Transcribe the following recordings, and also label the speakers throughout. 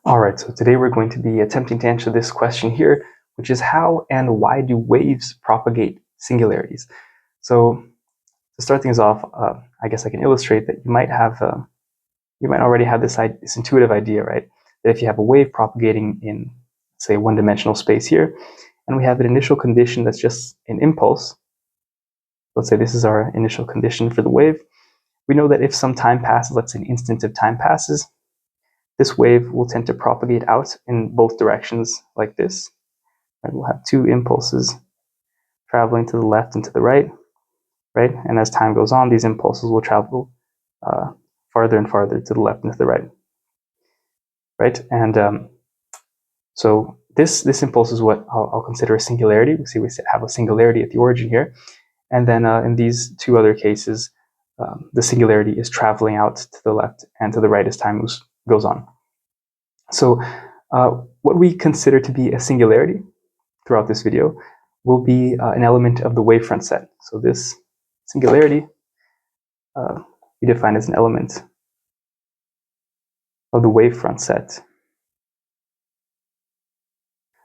Speaker 1: All right, so today we're going to be attempting to answer this question here, which is how and why do waves propagate singularities? So to start things off, I guess I can illustrate that you might already have this intuitive idea, right? That if you have a wave propagating in, say, one-dimensional space here, and we have an initial condition that's just an impulse, let's say this is our initial condition for the wave, we know that if some time passes, let's say an instant of time passes, this wave will tend to propagate out in both directions like this. And we'll have two impulses traveling to the left and to the right? And as time goes on, these impulses will travel farther and farther to the left and to the right? And so this impulse is what I'll consider a singularity. We have a singularity at the origin here. And then in these two other cases, the singularity is traveling out to the left and to the right as time goes on. So what we consider to be a singularity throughout this video will be an element of the wavefront set. So this singularity we define as an element of the wavefront set.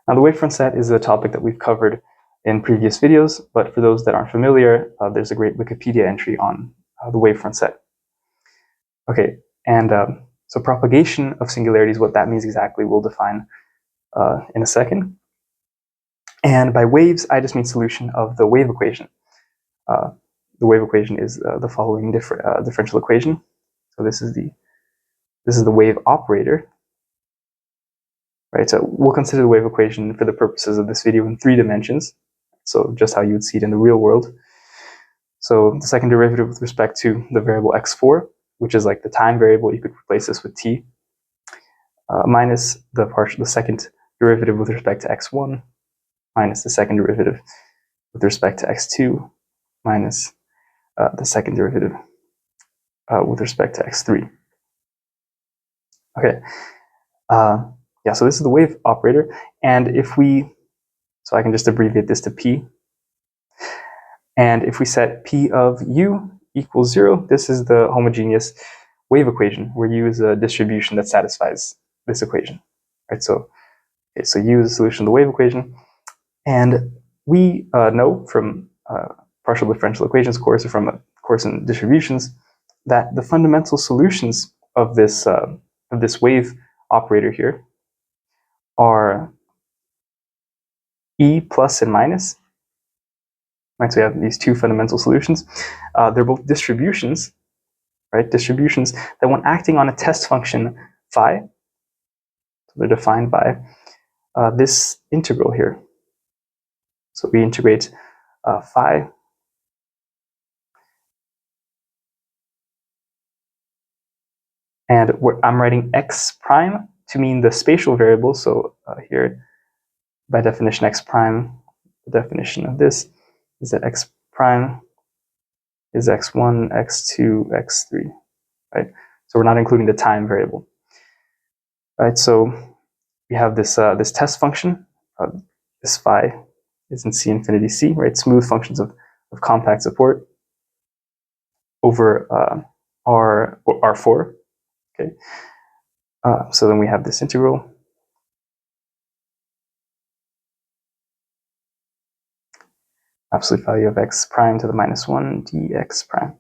Speaker 1: Now, the wavefront set is a topic that we've covered in previous videos, but for those that aren't familiar, there's a great Wikipedia entry on the wavefront set. Okay, and so propagation of singularities, what that means exactly, we'll define in a second. And by waves, I just mean solution of the wave equation. The wave equation is the following differential equation. So this is the wave operator. Right, so we'll consider the wave equation for the purposes of this video in 3 dimensions. So just how you would see it in the real world. So the second derivative with respect to the variable x4, which is like the time variable, you could replace this with t, minus the second derivative with respect to x1, minus the second derivative with respect to x2, minus the second derivative with respect to x3. Okay. Yeah, so this is the wave operator, and so I can just abbreviate this to P, and if we set P of U equals 0, this is the homogeneous wave equation, where U is a distribution that satisfies this equation, right? So U is the solution of the wave equation, and we know from partial differential equations course, or from a course in distributions, that the fundamental solutions of this wave operator here are E plus and minus. Right, so we have these two fundamental solutions. They're both distributions, right? Distributions that, when acting on a test function phi, so they're defined by this integral here. So we integrate phi and I'm writing x prime to mean the spatial variable. So here, by definition, x prime, the definition of this is that x prime is x1, x2, x3, right? So we're not including the time variable, right? So we have this test function. This phi is in C infinity C, right? Smooth functions of compact support over R4, okay? So then we have this integral. Absolute value of x prime to the minus 1 dx prime.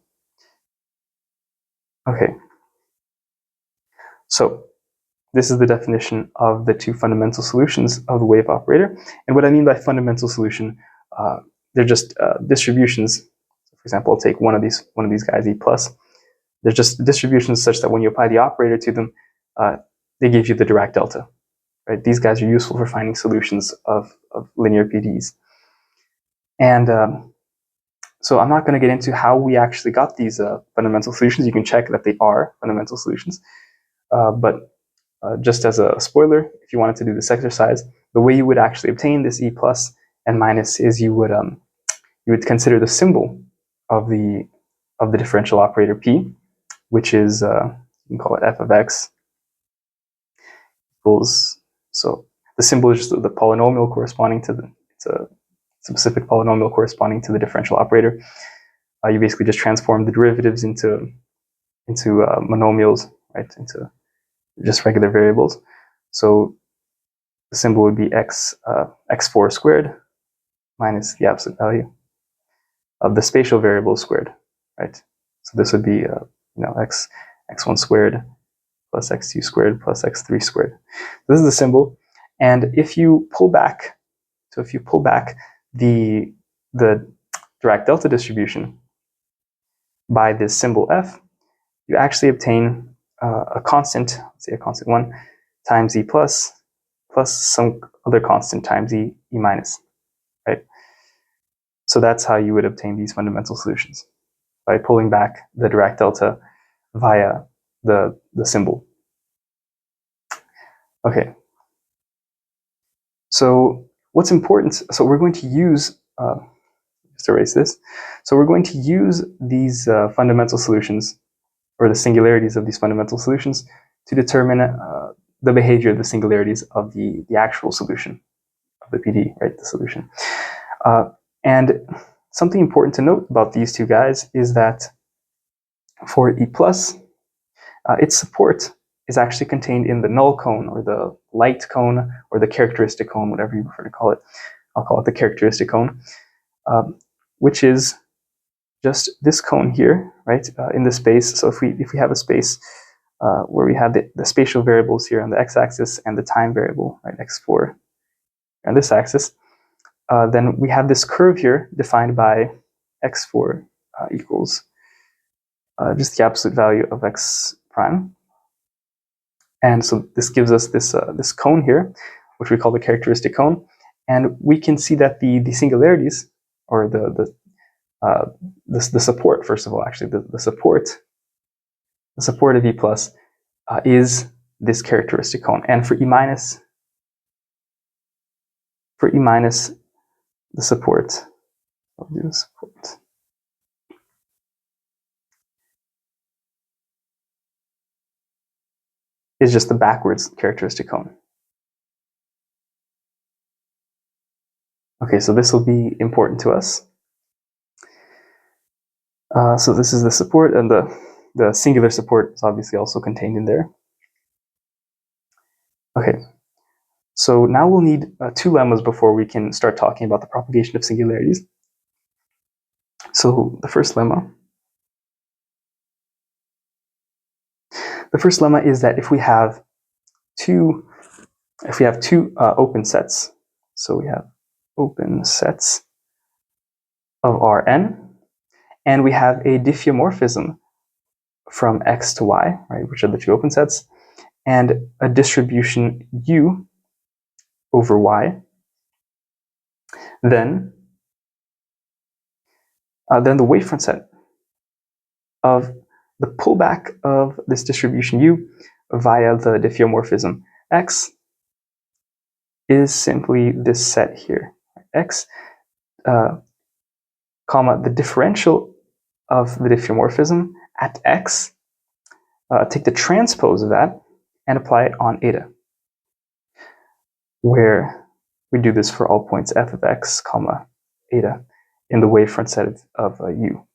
Speaker 1: Okay. So this is the definition of the two fundamental solutions of the wave operator. And what I mean by fundamental solution, they're just distributions. So for example, I'll take one of these guys, E plus. They're just distributions such that when you apply the operator to them, they give you the Dirac delta. Right? These guys are useful for finding solutions of linear PDEs. And so I'm not going to get into how we actually got these fundamental solutions. You can check that they are fundamental solutions. But just as a spoiler, if you wanted to do this exercise, the way you would actually obtain this E plus and minus is you would consider the symbol of the differential operator P, which is you can call it f of x equals, so the symbol is just the polynomial corresponding to it's a specific polynomial corresponding to the differential operator. You basically just transform the derivatives into monomials, right? Into just regular variables. So the symbol would be x4 squared minus the absolute value of the spatial variable squared, right? So this would be x1 squared plus x2 squared plus x3 squared. This is the symbol, and if you pull back, the Dirac delta distribution by this symbol f, you actually obtain a constant, let's say a constant 1 times e plus some other constant times e minus, right? So that's how you would obtain these fundamental solutions, by pulling back the Dirac delta via the symbol. Okay. So what's important, so we're going to use, just erase this. So we're going to use these fundamental solutions, or the singularities of these fundamental solutions, to determine the behavior of the singularities of the actual solution of the PD, right, the solution. And something important to note about these two guys is that for E plus, its support is actually contained in the null cone, or the light cone, or the characteristic cone, whatever you prefer to call it. I'll call it the characteristic cone, which is just this cone here, right, in the space. So if we have a space where we have the spatial variables here on the x-axis and the time variable, right, x4 on this axis, then we have this curve here defined by x4 equals just the absolute value of x prime. And so this gives us this cone here, which we call the characteristic cone. And we can see that the singularities, or the support, first of all, actually, the support of E plus is this characteristic cone. And for E minus, the support, I'll do the support, is just the backwards characteristic cone. Okay, so this will be important to us. So this is the support, and the singular support is obviously also contained in there. Okay, so now we'll need two lemmas before we can start talking about the propagation of singularities. So the first lemma is that if we have two open sets, so we have open sets of Rn, and we have a diffeomorphism from X to Y, right, which are the two open sets, and a distribution U over Y, then the wavefront set of the pullback of this distribution U via the diffeomorphism X is simply this set here, X, comma, the differential of the diffeomorphism at X, take the transpose of that and apply it on eta, where we do this for all points f of x, comma, eta in the wavefront set of U.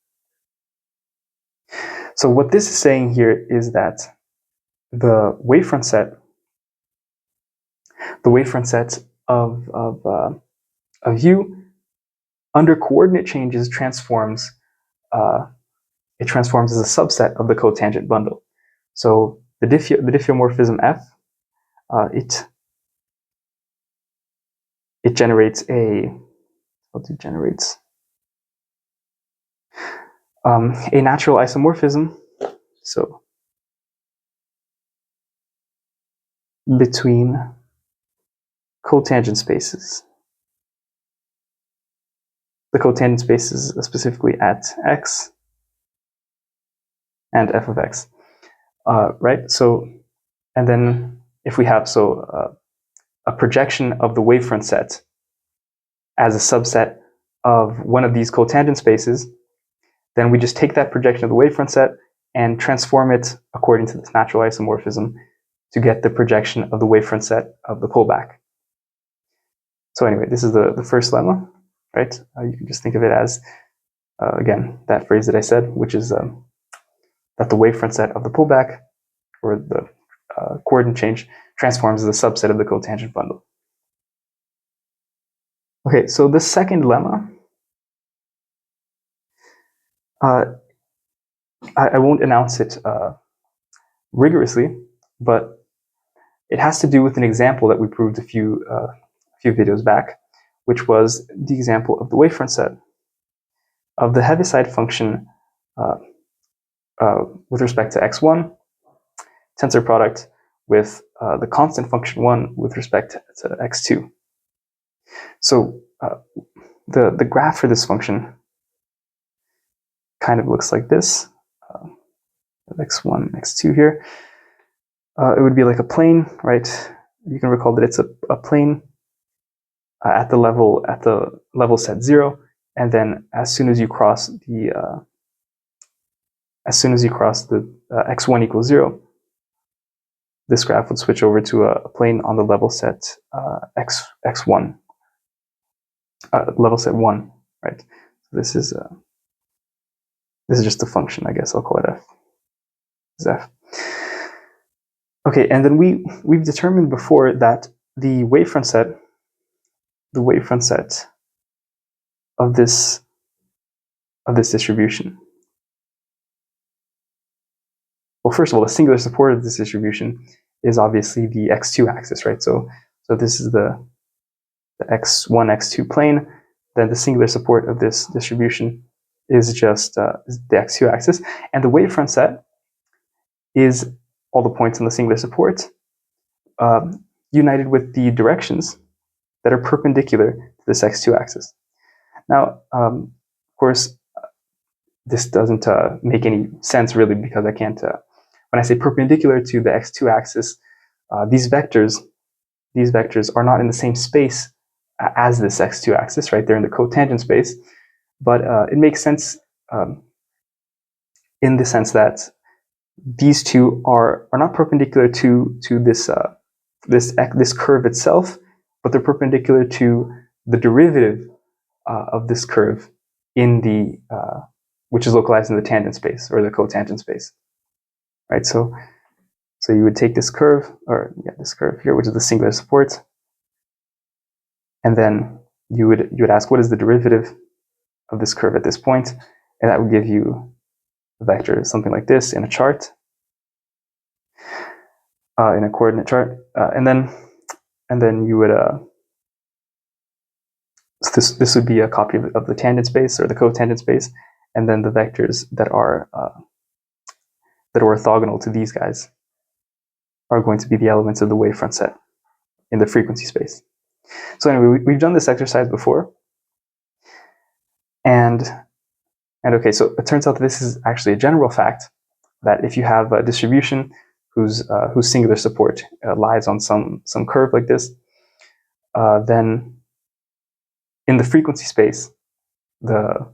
Speaker 1: So what this is saying here is that the wavefront set of U under coordinate changes transforms as a subset of the cotangent bundle. So the diffeomorphism F, it generates a natural isomorphism, so between cotangent spaces. The cotangent spaces specifically at X and f of x, right? So, and then if we have a projection of the wavefront set as a subset of one of these cotangent spaces, then we just take that projection of the wavefront set and transform it according to this natural isomorphism to get the projection of the wavefront set of the pullback. So anyway, this is the first lemma, right? You can just think of it as, again, that phrase that I said, which is that the wavefront set of the pullback, or the coordinate change, transforms as a subset of the cotangent bundle. Okay, so the second lemma, I won't announce it rigorously, but it has to do with an example that we proved a few videos back, which was the example of the wavefront set of the Heaviside function with respect to x1, tensor product with the constant function 1 with respect to x2. So the graph for this function kind of looks like this, x1, x2 here. It would be like a plane, right? You can recall that it's a plane at the level set 0, and then as soon as you cross the x1 equals 0, this graph would switch over to a plane on the level set x1, level set 1, right? So this is just a function, I guess I'll call it f. This is f. Okay, and then we've determined before that the wavefront set of this distribution. Well, first of all, the singular support of this distribution is obviously the x2 axis, right? So this is the x1, x2 plane. Then the singular support of this distribution is just the x2 axis, and the wavefront set is all the points on the singular support united with the directions that are perpendicular to this x2 axis. Now, of course, this doesn't make any sense really, because I can't. When I say perpendicular to the x2 axis, these vectors are not in the same space as this x2 axis, right? They're in the cotangent space, but it makes sense in the sense that these two are not perpendicular to this curve itself, but they're perpendicular to the derivative of this curve in the which is localized in the tangent space or the cotangent space, right? So you would take this curve, this curve here, which is the singular support, and then you would ask, what is the derivative of this curve at this point? And that would give you a vector something like this in a chart, in a coordinate chart, and then you would so this would be a copy of the tangent space or the cotangent space, and then the vectors that are orthogonal to these guys are going to be the elements of the wavefront set in the frequency space. So anyway, we've done this exercise before, and okay, so it turns out that this is actually a general fact, that if you have a distribution whose singular support lies on some curve like this, then in the frequency space, the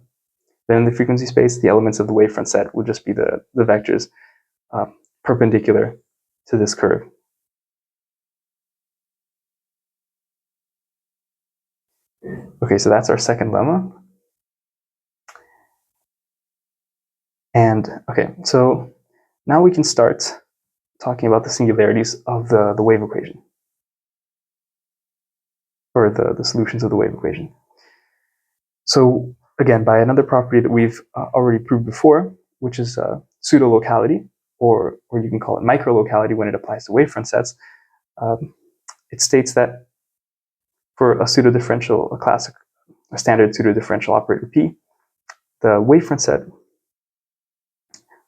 Speaker 1: elements of the wavefront set would just be the vectors perpendicular to this curve. Okay, so that's our second lemma. And okay, so now we can start talking about the singularities of the wave equation, or the solutions of the wave equation. So again, by another property that we've already proved before, which is pseudolocality, or you can call it microlocality when it applies to wavefront sets, it states that for a pseudodifferential, a standard pseudodifferential operator P, the wavefront set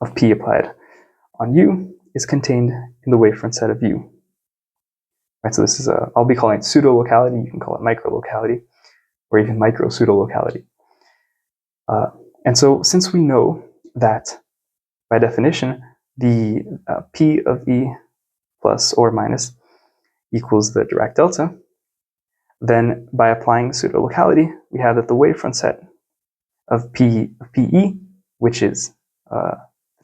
Speaker 1: of P applied on U is contained in the wavefront set of U. Right, so this is I'll be calling it pseudolocality. You can call it microlocality, or even micro-pseudolocality. And so since we know that, by definition, the P of E plus or minus equals the Dirac delta, then by applying pseudolocality, we have that the wavefront set of PE, which is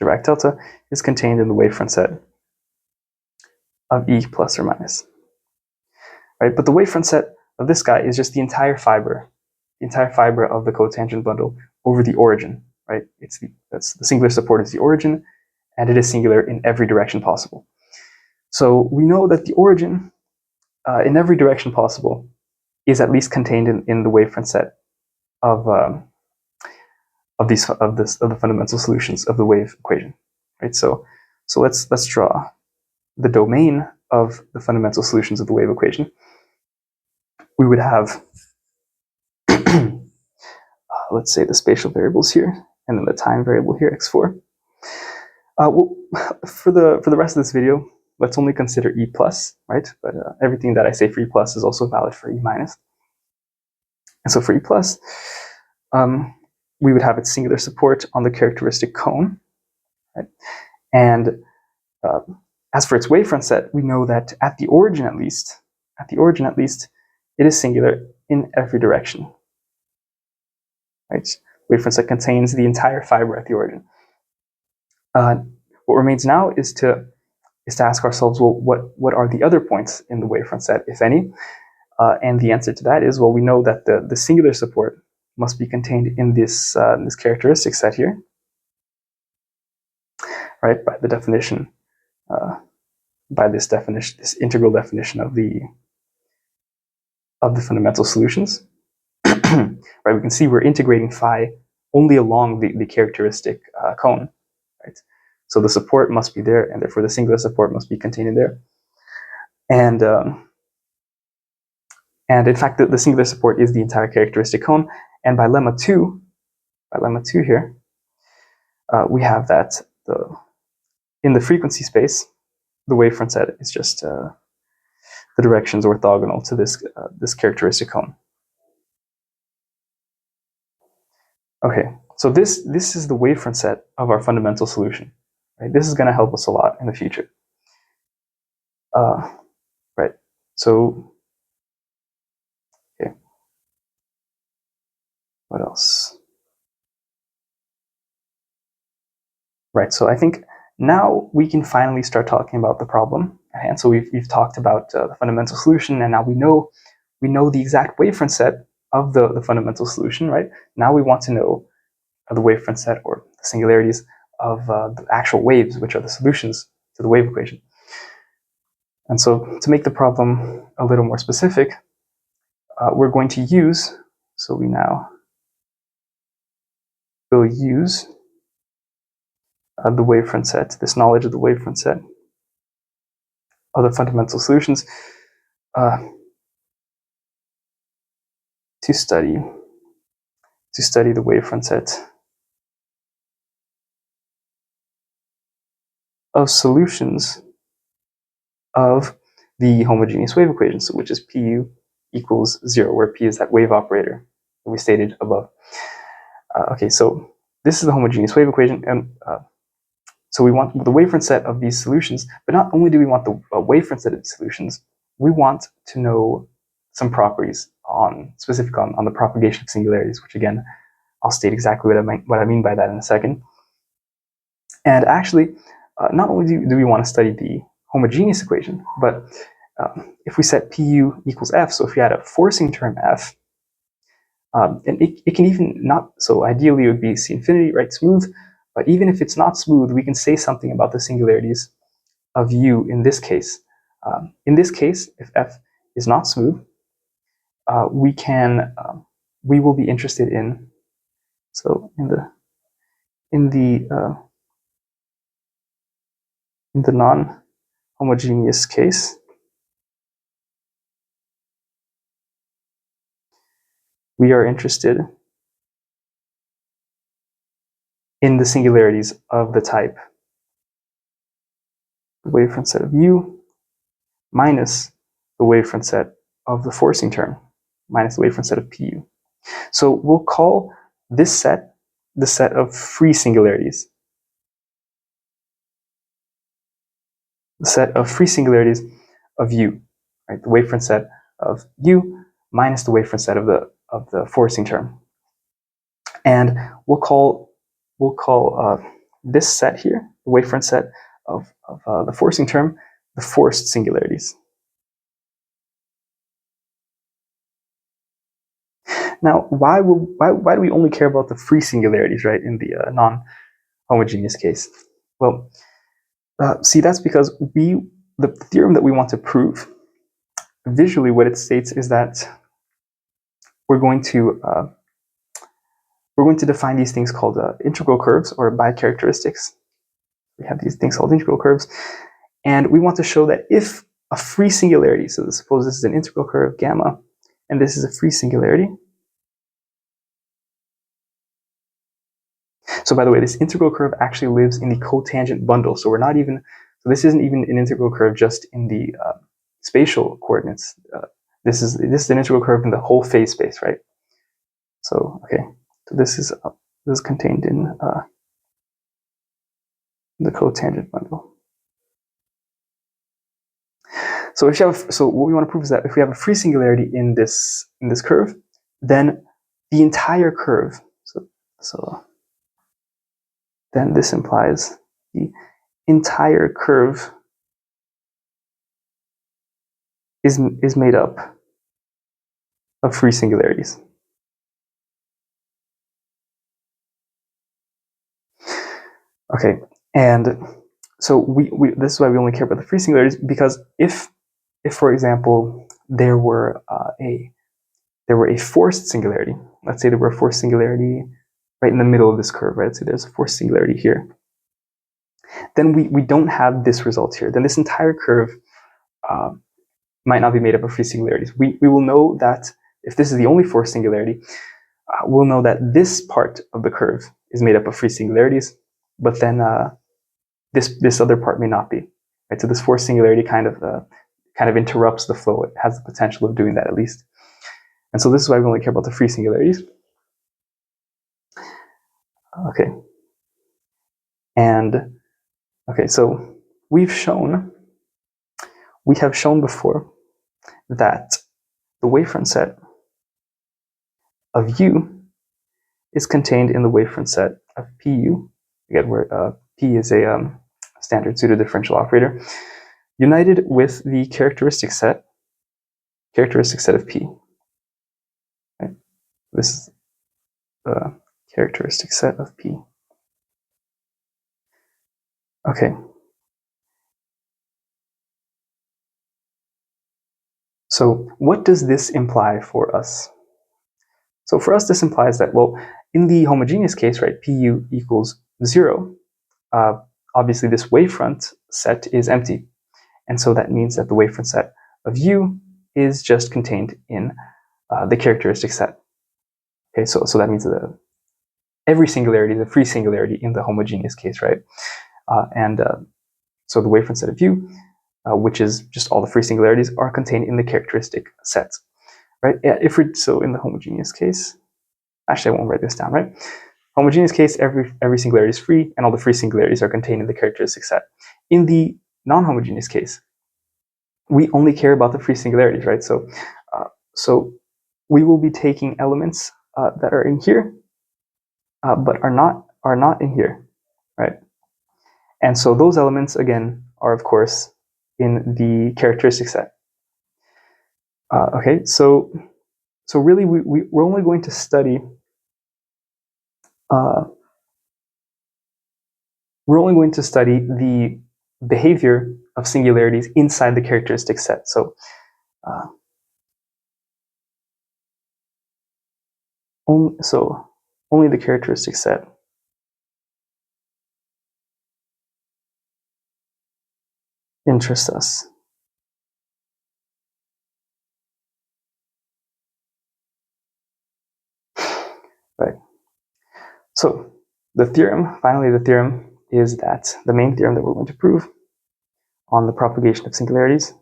Speaker 1: Dirac delta, is contained in the wavefront set of E plus or minus. Right, but the wavefront set of this guy is just the entire fiber of the cotangent bundle over the origin. Right, that's the singular support is the origin, and it is singular in every direction possible. So we know that the origin in every direction possible is at least contained in the wavefront set of the fundamental solutions of the wave equation, right? So let's draw the domain of the fundamental solutions of the wave equation. We would have let's say the spatial variables here, and then the time variable here, x4. Well, for the rest of this video, let's only consider E plus, right? But everything that I say for E plus is also valid for E minus. And so for E plus, we would have its singular support on the characteristic cone, right? And as for its wavefront set, we know that at the origin at least, it is singular in every direction, right? Wavefront set contains the entire fiber at the origin. What remains now is to ask ourselves, well, what are the other points in the wavefront set, if any? And the answer to that is, well, we know that the singular support must be contained in this characteristic set here, right? By the definition, this integral definition of the fundamental solutions. Right? We can see we're integrating phi only along the characteristic cone, right? So the support must be there, and therefore the singular support must be contained in there. And in fact, the singular support is the entire characteristic cone. And by lemma 2 here, we have that in the frequency space, the wavefront set is just the directions orthogonal to this characteristic cone. Okay, so this is the wavefront set of our fundamental solution. Right? This is going to help us a lot in the future. Right. So, okay. What else? Right. So I think now we can finally start talking about the problem at hand. So we've talked about the fundamental solution, and now we know the exact wavefront set of the fundamental solution. Right. Now we want to know the wavefront set, or the singularities of the actual waves, which are the solutions to the wave equation. And so to make the problem a little more specific, we're going to use, so we now will use the wavefront set, this knowledge of the wavefront set of the fundamental solutions to study the wavefront set of solutions of the homogeneous wave equation, so which is Pu equals 0, where P is that wave operator that we stated above. Okay, so this is the homogeneous wave equation, and so we want the wavefront set of these solutions, but not only do we want the wavefront set of these solutions, we want to know some properties specific on the propagation of singularities, which again, I'll state exactly what I mean by that in a second. And actually, not only do we want to study the homogeneous equation, but if we set Pu equals F, so if you had a forcing term F, and it can even not, so ideally it would be C infinity, right, smooth, but even if it's not smooth, we can say something about the singularities of U in this case. In this case, if F is not smooth, we will be interested in, so in the non-homogeneous case, we are interested in the singularities of the type the wavefront set of U minus the wavefront set of the forcing term minus the wavefront set of Pu. So we'll call this set the set of free singularities. The set of free singularities of U, right? The wavefront set of U minus the wavefront set of the forcing term. And we'll call this set here, the wavefront set of the forcing term, the forced singularities. Now, why do we only care about the free singularities, right, in the non-homogeneous case? Well, see, that's because we the theorem that we want to prove, visually what it states is that we're going to define these things called integral curves or bicharacteristics. We have these things called integral curves, and we want to show that if a free singularity, so suppose this is an integral curve gamma, and this is a free singularity. So by the way, this integral curve actually lives in the cotangent bundle. So this isn't even an integral curve just in the spatial coordinates. This is an integral curve in the whole phase space, right? So okay, so this is contained in the cotangent bundle. So what we want to prove is that if we have a free singularity in this curve, then the entire curve. Then this implies the entire curve is made up of free singularities. Okay, and so this is why we only care about the free singularities, because if for example there were a forced singularity, let's say there were a forced singularity right in the middle of this curve, right? Let's say there's a forced singularity here. Then we don't have this result here. Then this entire curve might not be made up of free singularities. We will know that if this is the only forced singularity, we'll know that this part of the curve is made up of free singularities, but then this other part may not be. Right? So this forced singularity kind of interrupts the flow. It has the potential of doing that at least. And so this is why we only care about the free singularities. Okay. And okay, so we have shown before that the wavefront set of U is contained in the wavefront set of PU. Again, where P is a standard pseudodifferential operator, united with the characteristic set of P. Right? This is the characteristic set of P. Okay. So what does this imply for us? So for us, this implies that, well, in the homogeneous case, right, PU equals 0, obviously this wavefront set is empty. And so that means that the wavefront set of U is just contained in the characteristic set. Okay, so that means that every singularity is a free singularity in the homogeneous case, right? So the wavefront set of U, which is just all the free singularities, are contained in the characteristic sets, right? So in the homogeneous case, actually I won't write this down, right? Homogeneous case, every singularity is free, and all the free singularities are contained in the characteristic set. In the non-homogeneous case, we only care about the free singularities, right? So we will be taking elements that are in here, but are not in here, right? And so those elements again are of course in the characteristic set. Okay, so really we're only going to study the behavior of singularities inside the characteristic set. So only the characteristic set interests us. Right. So finally the theorem is that the main theorem that we're going to prove on the propagation of singularities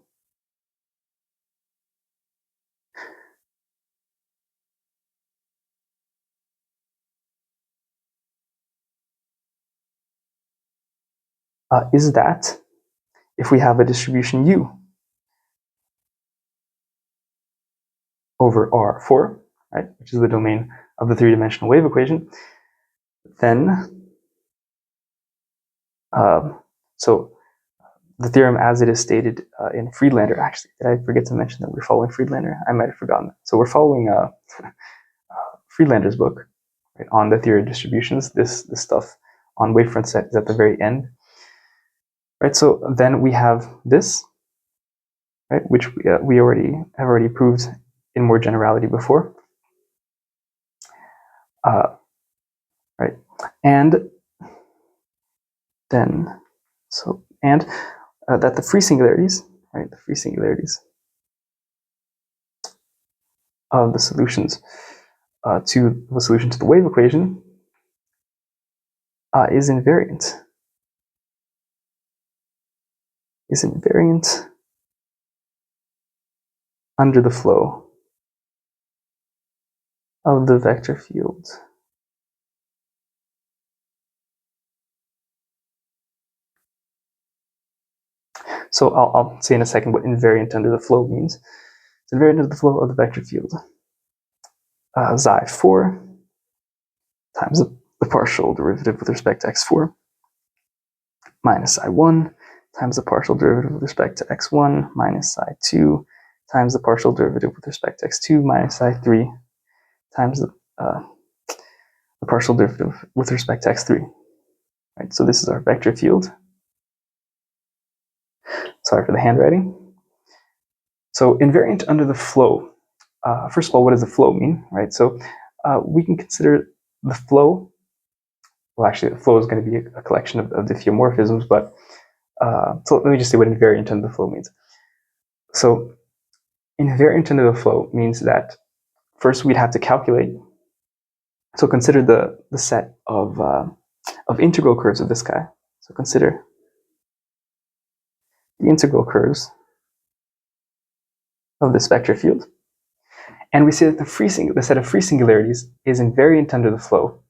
Speaker 1: is that if we have a distribution U over R4, right, which is the domain of the three-dimensional wave equation, then so the theorem as it is stated in Friedlander, actually, did I forget to mention that we're following Friedlander? I might have forgotten that. So we're following Friedlander's book, right, on the theory of distributions. This stuff on wavefront set is at the very end. right? So then we have this, right, which we have already proved in more generality before, right? And then that the free singularities, right, the free singularities of the solutions to the solution to the wave equation is invariant. Under the flow of the vector field. So I'll say in a second what invariant under the flow means. It's invariant under the flow of the vector field. Xi4 times the partial derivative with respect to x4 minus Xi1 times the partial derivative with respect to x1 minus Xi2 times the partial derivative with respect to x2 minus Xi3 times the partial derivative with respect to x3. Right, so this is our vector field. Sorry for the handwriting. So invariant under the flow. First of all, what does the flow mean, right? So we can consider the flow. Well, actually, the flow is going to be a collection of diffeomorphisms, but so let me just say what invariant under the flow means. So invariant under the flow means that first we'd have to calculate. So consider the set of integral curves of this guy. So consider the integral curves of this vector field. And we say that the set of free singularities is invariant under the flow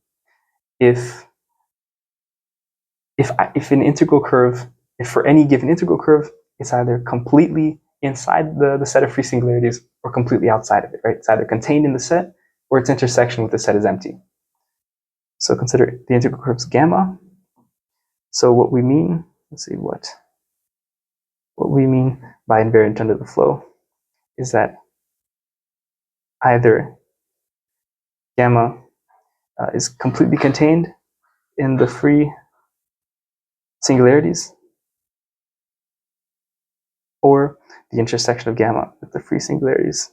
Speaker 1: if an integral curve, if for any given integral curve, it's either completely inside the set of free singularities or completely outside of it, right? It's either contained in the set or its intersection with the set is empty. So consider the integral curves gamma. So what we mean, let's see what we mean by invariant under the flow is that either gamma is completely contained in the free singularities, or the intersection of gamma with the free singularities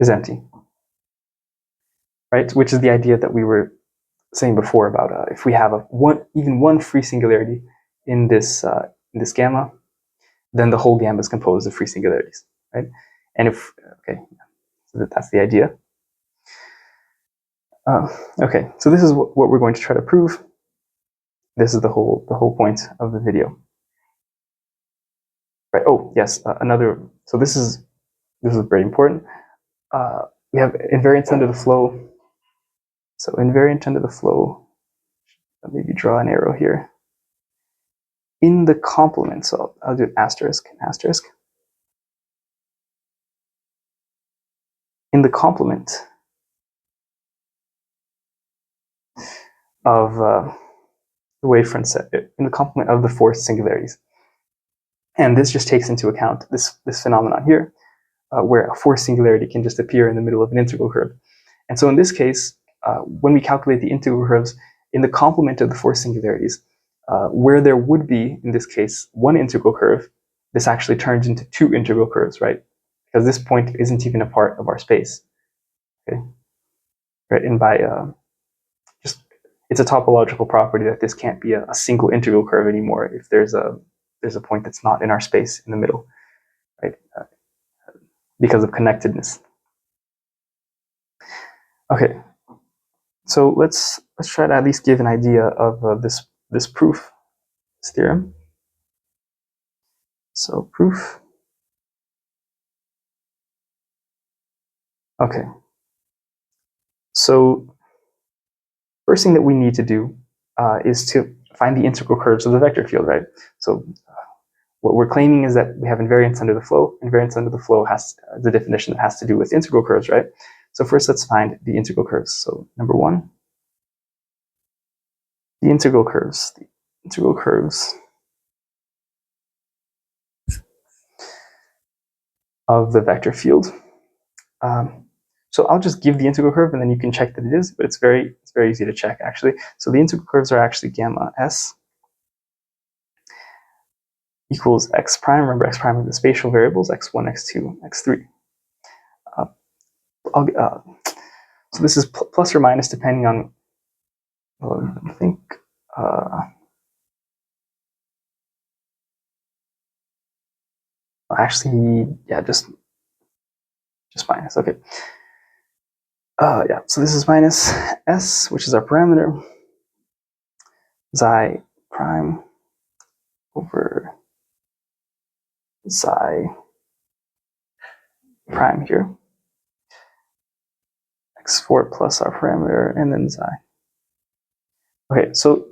Speaker 1: is empty, right? Which is the idea that we were saying before about if we have even one free singularity in this gamma, then the whole gamma is composed of free singularities, right? And if so that's the idea. Okay, so this is what we're going to try to prove. This is the whole point of the video. Right. Oh yes, another. So this is very important. We have invariance under the flow. So invariant under the flow. I'll maybe draw an arrow here. In the complement. So I'll do an asterisk. In the complement of the wavefront set, in the complement of the forced singularities. And this just takes into account this phenomenon here, where a forced singularity can just appear in the middle of an integral curve. And so in this case, when we calculate the integral curves in the complement of the forced singularities, where there would be, in this case, one integral curve, this actually turns into two integral curves, right? Because this point isn't even a part of our space. Okay, right? And by it's a topological property that this can't be a single integral curve anymore if there's a point that's not in our space in the middle, right? Because of connectedness. Okay, so let's try to at least give an idea of this proof, this theorem. So proof. Okay. So first thing that we need to do is to find the integral curves of the vector field, right? So what we're claiming is that we have invariance under the flow. Invariance under the flow has the definition that has to do with integral curves, right? So first, let's find the integral curves. So number one, the integral curves. The integral curves of the vector field. So I'll just give the integral curve and then you can check that it is, but it's very easy to check actually. So the integral curves are actually gamma s equals x prime. Remember, x prime are the spatial variables, x1, x2, x3. So this is plus or minus depending on, I think, actually, yeah, just minus, okay. Yeah, so this is minus s, which is our parameter, xi prime over xi prime here, x4 plus our parameter, and then xi. Okay, so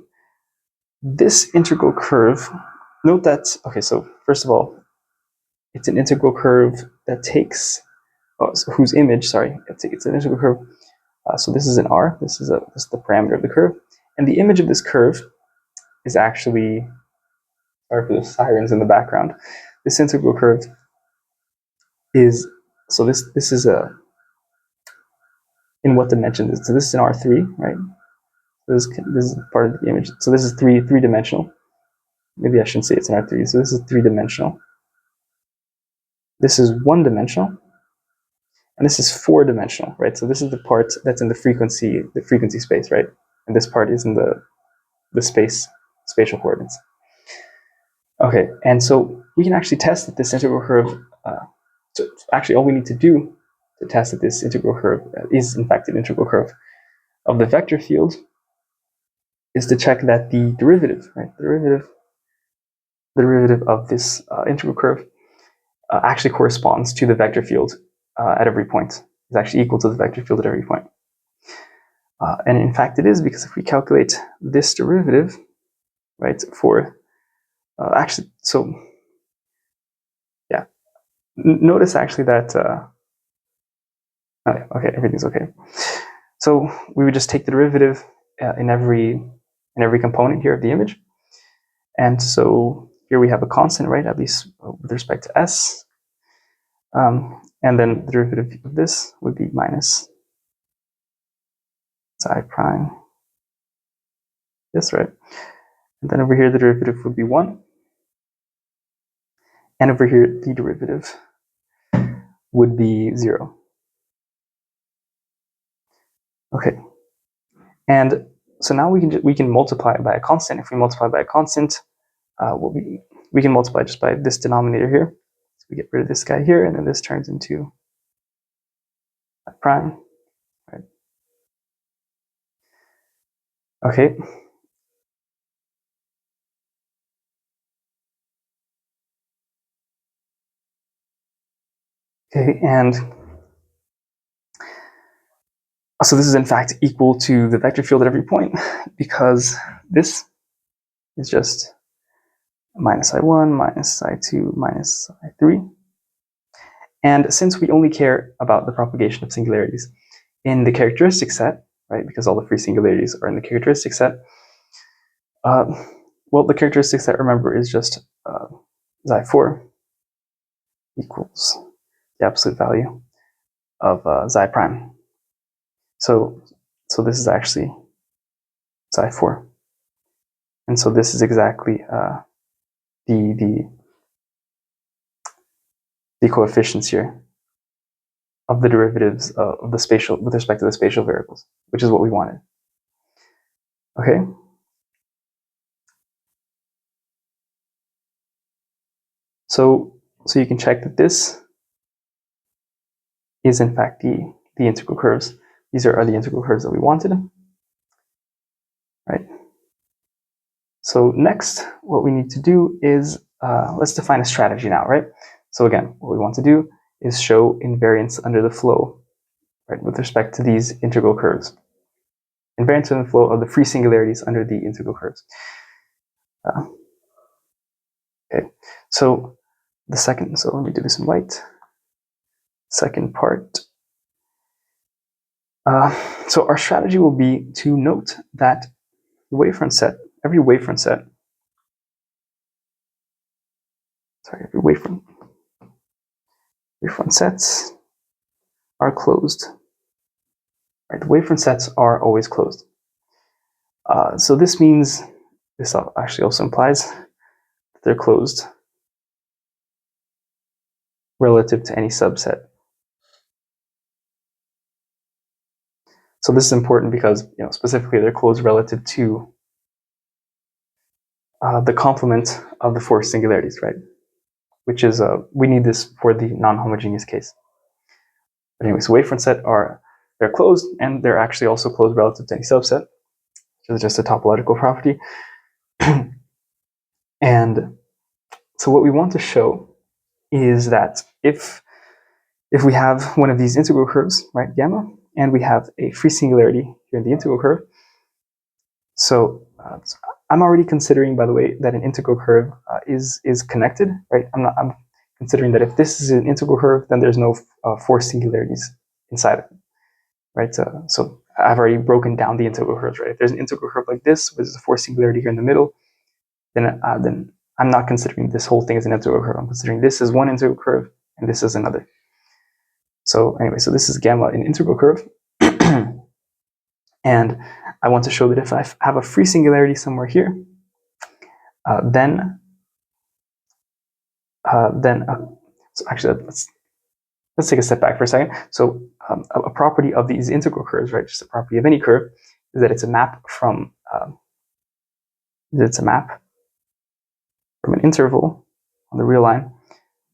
Speaker 1: this integral curve, note that, okay, so first of all, it's an integral curve that takes, so whose image, sorry, it's an integral curve. So this is an r, this is the parameter of the curve, and the image of this curve is actually, sorry for the sirens in the background, this integral curve is, so this is a, in what dimension? So this is an R3, right? This is part of the image. So this is three-dimensional. Maybe I shouldn't say it's an R3. So this is three-dimensional. This is one-dimensional. And this is four-dimensional, right? So this is the part that's in the frequency space, right? And this part is in the spatial coordinates. Okay, and so we can actually test that this integral curve, so actually all we need to do to test that this integral curve is in fact an integral curve of the vector field is to check that the derivative, right? The derivative of this integral curve actually corresponds to the vector field at every point. It's actually equal to the vector field at every point. And in fact it is, because if we calculate this derivative, right, for actually, so yeah, notice actually that, okay, everything's okay. So we would just take the derivative in every component here of the image. And so here we have a constant, right, at least with respect to s. And then the derivative of this would be minus xi prime, this, right? And then over here, the derivative would be 1. And over here, the derivative would be 0. Okay. And so now we can multiply it by a constant. If we multiply by a constant, we can multiply just by this denominator here. So we get rid of this guy here, and then this turns into prime, right? Okay. Okay, and so this is in fact equal to the vector field at every point, because this is just minus I1, minus I2, minus I3. And since we only care about the propagation of singularities in the characteristic set, right, because all the free singularities are in the characteristic set, well, the characteristic set, remember, is just xi4 equals the absolute value of xi prime. So this is actually xi4. And so this is exactly the coefficients here of the derivatives of the spatial, with respect to the spatial variables, which is what we wanted. Okay. So you can check that this is in fact the integral curves. These are the integral curves that we wanted, right? So next, what we need to do is, let's define a strategy now, right? So again, what we want to do is show invariance under the flow, right, with respect to these integral curves. Invariance under the flow of the free singularities under the integral curves. Okay, so the second, so let me do this in white. Second part. So our strategy will be to note that the wavefront set, every wavefront sets are closed. right? The wavefront sets are always closed. So this means, this actually also implies that they're closed relative to any subset. So this is important because, specifically they're closed relative to the complement of the four singularities, right? Which is, we need this for the non-homogeneous case. But anyway, so wavefront set they're closed, and they're actually also closed relative to any subset, which is just a topological property. And so what we want to show is that if we have one of these integral curves, right, gamma, and we have a free singularity here in the integral curve, so I'm already considering, by the way, that an integral curve is connected, right? I'm considering that if this is an integral curve, then there's no four singularities inside of it, right? So I've already broken down the integral curves, right? If there's an integral curve like this, with a four singularity here in the middle, then I'm not considering this whole thing as an integral curve. I'm considering this as one integral curve, and this is another. So anyway, so this is gamma in integral curve. And I want to show that if I have a free singularity somewhere here, then so actually let's take a step back for a second. So a property of these integral curves, right, just a property of any curve, is that it's a map from an interval on the real line,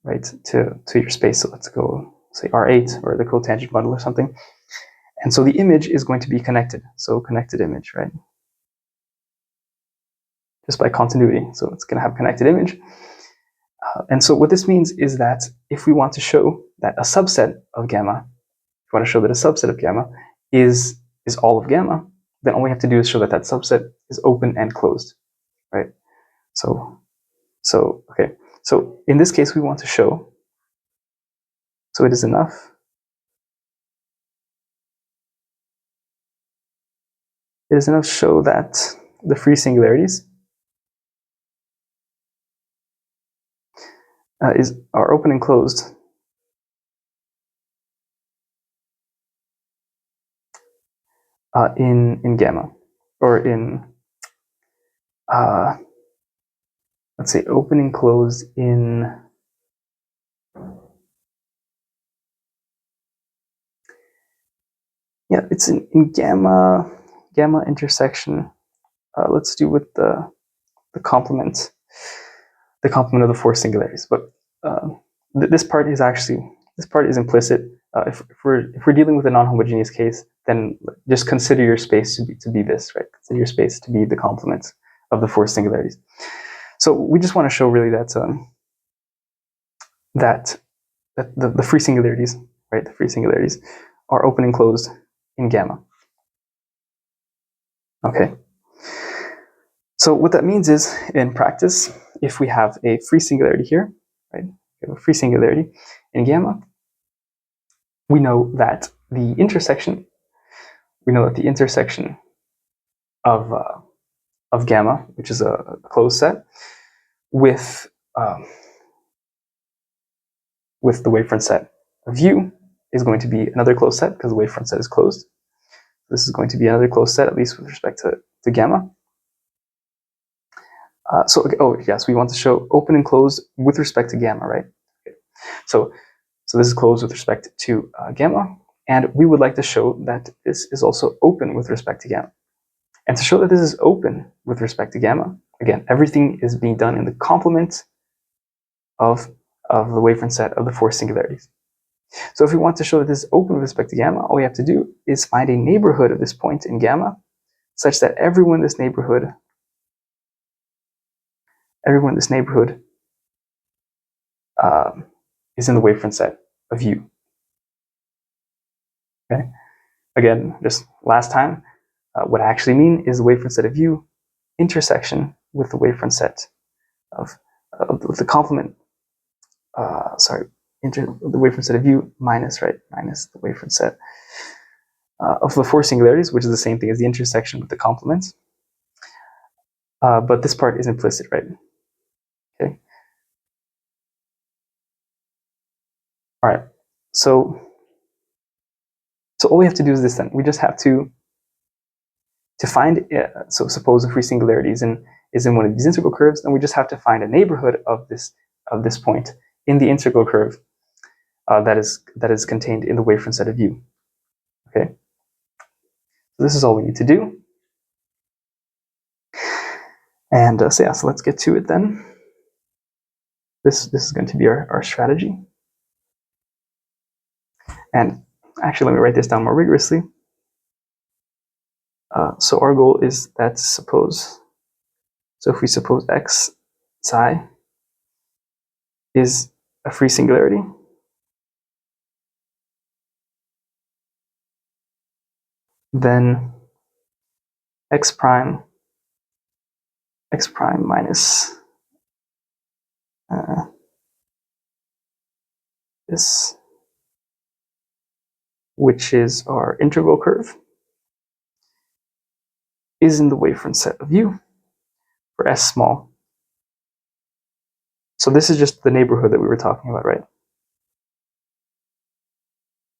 Speaker 1: right, to your space. So let's go say R8 or the cotangent bundle or something. And so the image is going to be connected. So connected image, right? Just by continuity. So it's going to have connected image. And so what this means is that if we want to show that a subset of gamma, if we want to show that a subset of gamma is all of gamma, then all we have to do is show that that subset is open and closed, right? So okay. So in this case, we want to show, so it is enough. It is enough to show that the free singularities are open and closed in gamma, or in let's say open and closed in it's in gamma intersection. Let's do with the complement of the four singularities. But this part is implicit. If we're dealing with a non-homogeneous case, then just consider your space to be this, right? Consider your space to be the complement of the four singularities. So we just want to show really that the free singularities, right? The free singularities are open and closed in gamma. Okay. So what that means is, in practice, if we have a free singularity here, right? We have a free singularity in gamma, we know that the intersection of gamma, which is a closed set, with the wavefront set of U is going to be another closed set, because the wavefront set is closed. This is going to be another closed set, at least with respect to gamma. So we want to show open and closed with respect to gamma, right? Okay. So this is closed with respect to gamma, and we would like to show that this is also open with respect to gamma. And to show that this is open with respect to gamma, again, everything is being done in the complement of the wavefront set of the four singularities. So if we want to show that this is open with respect to gamma, all we have to do is find a neighborhood of this point in gamma, such that everyone in this neighborhood is in the wavefront set of U. Okay. Again, just last time, what I actually mean is the wavefront set of U intersection with the wavefront set of the complement. The wavefront set of U minus the wavefront set of the four singularities, which is the same thing as the intersection with the complements. But this part is implicit, right? Okay. All right. So So all we have to do is this then. We just have to find, so suppose a free singularity is in one of these integral curves, then we just have to find a neighborhood of this point in the integral curve that is contained in the wavefront set of U. Okay, so this is all we need to do. And so let's get to it then. This is going to be our strategy. And actually, let me write this down more rigorously. So our goal is that if we suppose x psi is a free singularity, then x prime minus this, which is our integral curve, is in the wavefront set of U for S small. So this is just the neighborhood that we were talking about, right?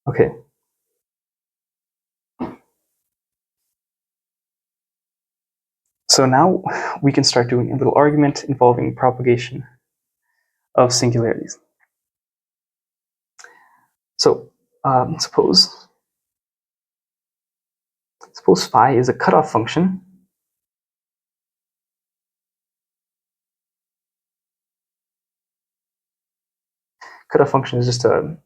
Speaker 1: Okay. So now we can start doing a little argument involving propagation of singularities. So suppose phi is a cutoff function is just a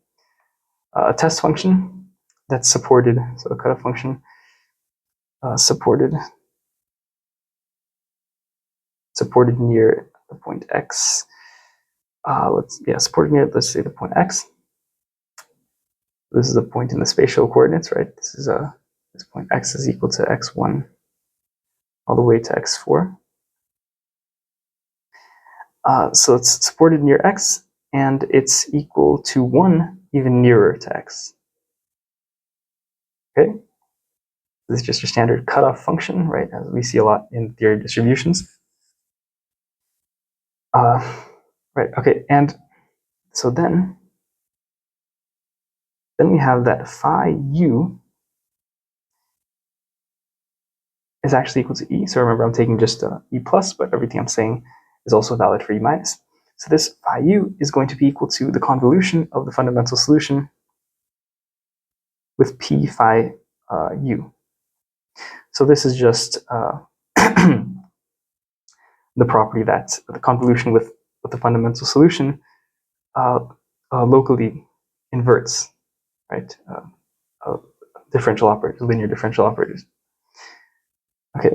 Speaker 1: test function that's supported. So a cutoff function supported near the point x. Supported near, let's say, the point x. This is a point in the spatial coordinates, right? This point x is equal to x1 all the way to x4. So it's supported near x, and it's equal to 1 even nearer to x. Okay? This is just your standard cutoff function, right? As we see a lot in theory of distributions. Right, okay, and so then we have that phi u is actually equal to E. So remember, I'm taking just E plus, but everything I'm saying is also valid for E minus. So this phi u is going to be equal to the convolution of the fundamental solution with P phi u. So this is just the property that the convolution with the fundamental solution locally inverts, right? Differential operators, linear differential operators. Okay,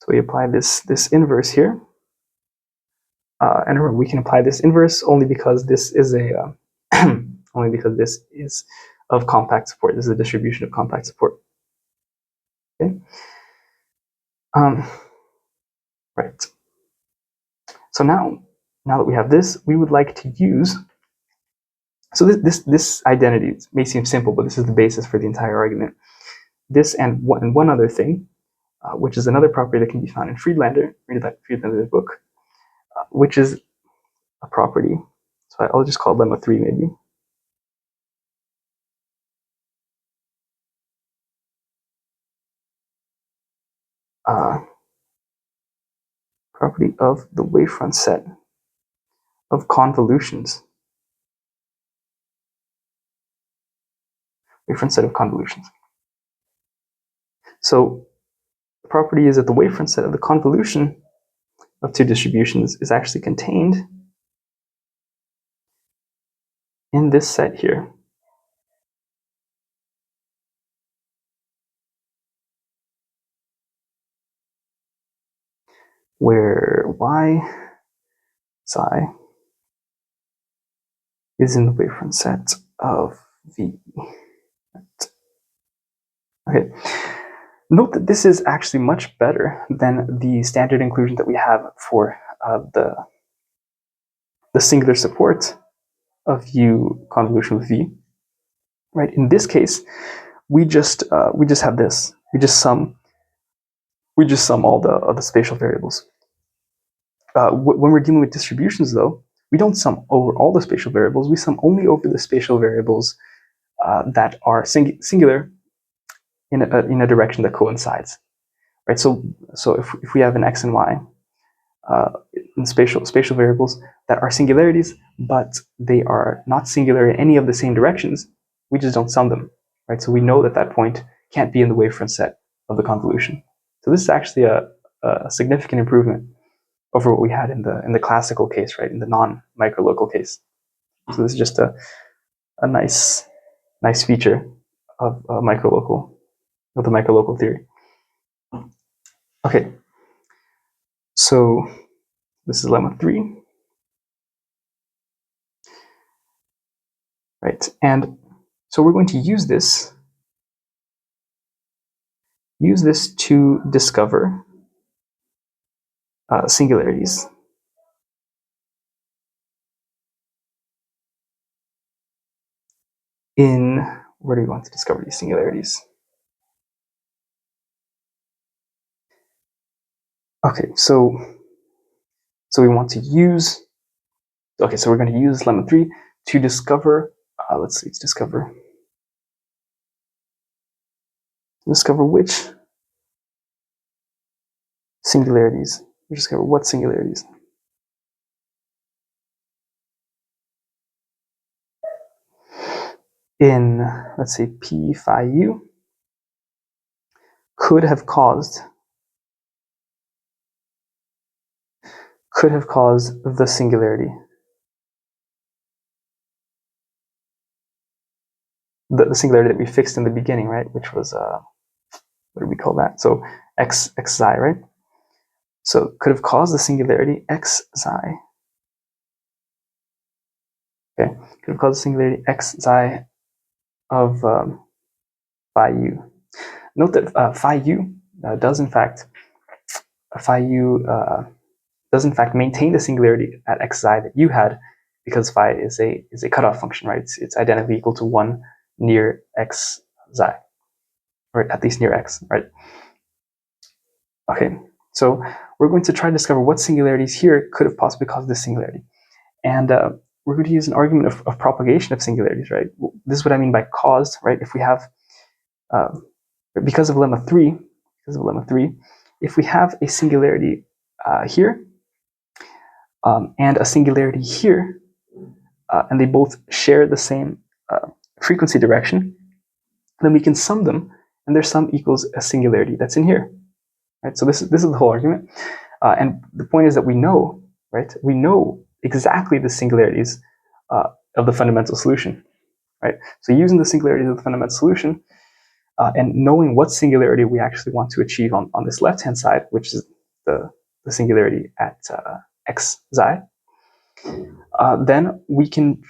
Speaker 1: so we apply this inverse here, and remember, we can apply this inverse only because this is of compact support. This is a distribution of compact support. Okay. Right. So now that we have this, we would like to use. So this identity may seem simple, but this is the basis for the entire argument. This and one other thing, which is another property that can be found in Friedlander, Friedlander's book, which is a property. So I'll just call it lemma 3 maybe. Property of the wavefront set of convolutions. Wavefront set of convolutions. So the property is that the wavefront set of the convolution of two distributions is actually contained in this set here. Where y psi is in the wavefront set of V. Okay. Note that this is actually much better than the standard inclusion that we have for the singular support of U convolution with V. Right. In this case, we just have this. We just sum all the spatial variables. When we're dealing with distributions, though, we don't sum over all the spatial variables. We sum only over the spatial variables that are singular in a direction that coincides, right? So if we have an x and y in spatial variables that are singularities, but they are not singular in any of the same directions, we just don't sum them, right? So we know that that point can't be in the wavefront set of the convolution. So this is actually a significant improvement over what we had in the classical case, right? In the non-microlocal case. So this is just a nice feature of the microlocal theory. Okay, so this is lemma 3, right? And so we're going to use this to discover singularities. Where do we want to discover these singularities? Okay, so we want to use, okay, so we're going to use lemma 3 to discover, let's discover which singularities. We discover what singularities. In, let's say, p phi u could have caused the singularity. The singularity that we fixed in the beginning, right? Which was, what do we call that? So x psi, right? So could have caused the singularity x psi. Okay, could have caused the singularity x psi of phi u. Note that phi u does in fact maintain the singularity at x psi that you had, because phi is a cutoff function, right? It's identically equal to 1 near x psi, or at least near x, right? Okay, so we're going to try to discover what singularities here could have possibly caused this singularity. And we're going to use an argument of propagation of singularities, right? This is what I mean by caused, right? If we have, because of lemma 3, if we have a singularity here and a singularity here, and they both share the same frequency direction, then we can sum them, and their sum equals a singularity that's in here, right? So this is the whole argument, and the point is that we know, right? We know exactly the singularities of the fundamental solution, right? So using the singularities of the fundamental solution, and knowing what singularity we actually want to achieve on this left-hand side, which is the singularity at x psi, then we can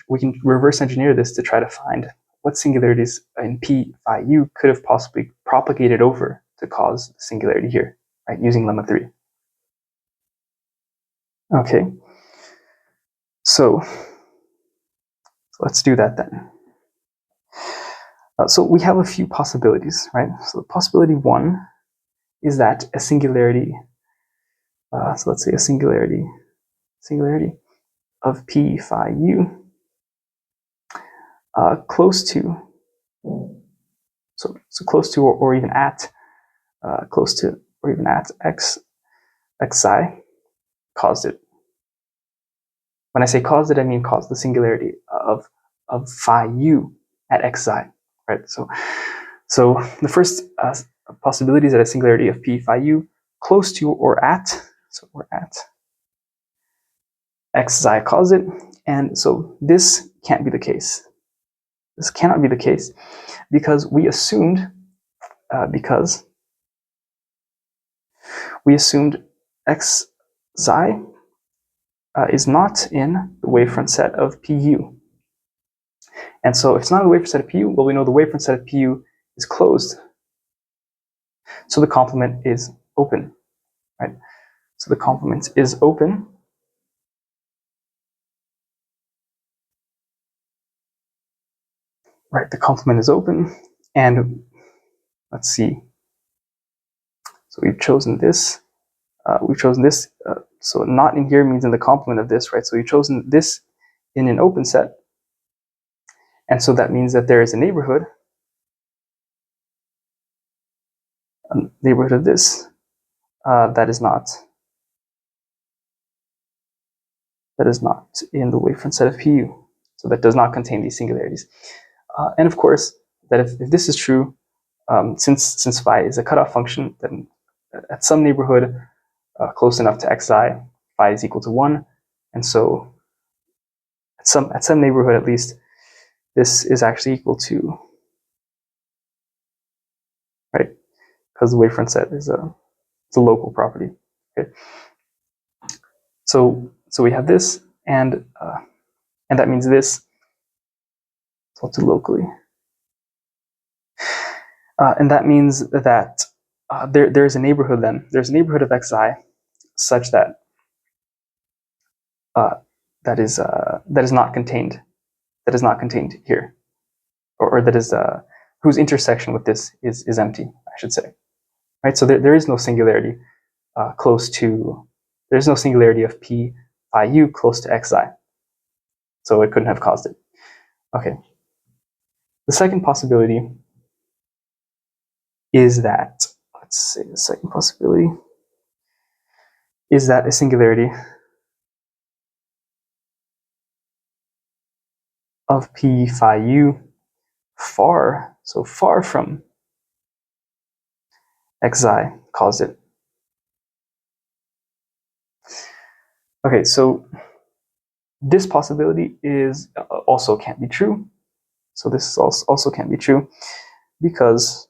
Speaker 1: reverse engineer this to try to find what singularities in p phi u could have possibly propagated over to cause the singularity here, right? Using lemma 3. Okay, so let's do that then. So we have a few possibilities, right? So possibility 1 is that a singularity, so let's say a singularity of p phi u close to, so close to or even at, close to or even at x psi caused it. When I say caused it, I mean caused the singularity of phi u at x psi, right? So the first possibility is that a singularity of p phi u close to or at, so we're at x psi caused it, and so this can't be the case. This cannot be the case because we assumed x psi is not in the wavefront set of pu. And so if it's not in the wavefront set of pu, well, we know the wavefront set of pu is closed. So the complement is open, right? So the complement is open. Right, the complement is open, and let's see. So we've chosen this. So not in here means in the complement of this, right? So we've chosen this in an open set, And so that means that there is a neighborhood of this that is not in the wavefront set of PU. So that does not contain these singularities. And of course, that if this is true, since phi is a cutoff function, then at some neighborhood close enough to xi, phi is equal to 1. And so at some neighborhood at least, this is actually equal to, right? Because the wavefront set is a local property. Okay. So we have this, and that means this. So I'll do locally, and that means that there's a neighborhood. Then there's a neighborhood of xi such that that is not contained. That is not contained here, or that is whose intersection with this is empty, I should say. Right. So there is no singularity close to. There's no singularity of p phi u close to xi. So it couldn't have caused it. Okay. The second possibility is that, let's say the second possibility is that a singularity of p phi u far from xi caused it. Okay, so this possibility is also can't be true. So this is also can't be true because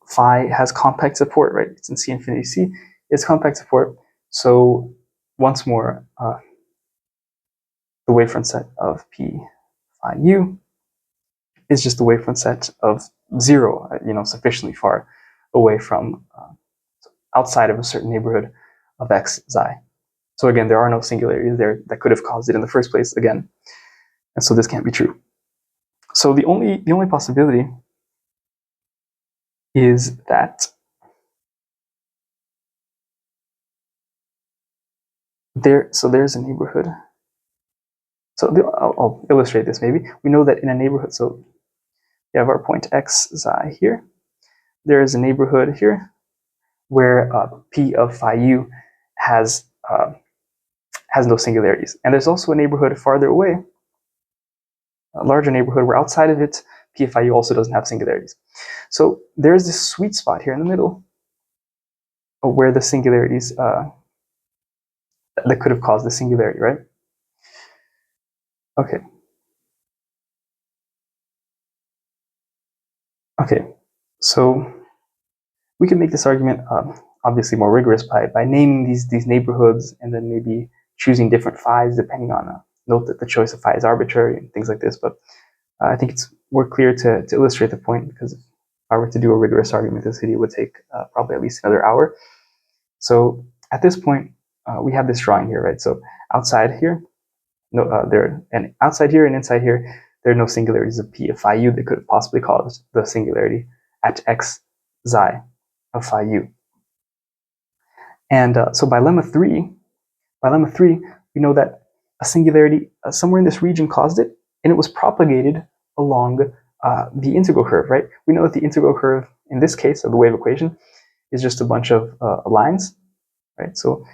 Speaker 1: phi has compact support, right? It's in C infinity C. It's compact support. So once more, the wavefront set of p phi u is just the wavefront set of 0, sufficiently far away from outside of a certain neighborhood of xi. So again, there are no singularities there that could have caused it in the first place again. And so this can't be true. So the only possibility is that there's a neighborhood. So I'll illustrate this maybe. We know that in a neighborhood, so we have our point xi here. There is a neighborhood here where p of phi u has no singularities. And there's also a neighborhood farther away, a larger neighborhood where outside of it, p of phi u also doesn't have singularities. So there's this sweet spot here in the middle where the singularities that could have caused the singularity, right? Okay. Okay, so we can make this argument obviously more rigorous by naming these neighborhoods and then maybe choosing different phi's depending on note that the choice of phi is arbitrary and things like this. But I think it's more clear to illustrate the point, because if I were to do a rigorous argument, this video would take probably at least another hour. So at this point, we have this drawing here, right? So outside here, and outside here and inside here, there are no singularities of p of phi u that could have possibly caused the singularity at x xi of phi u. And so by lemma 3, we know that a singularity somewhere in this region caused it, and it was propagated along the integral curve, right? We know that the integral curve in this case of the wave equation is just a bunch of lines, right? So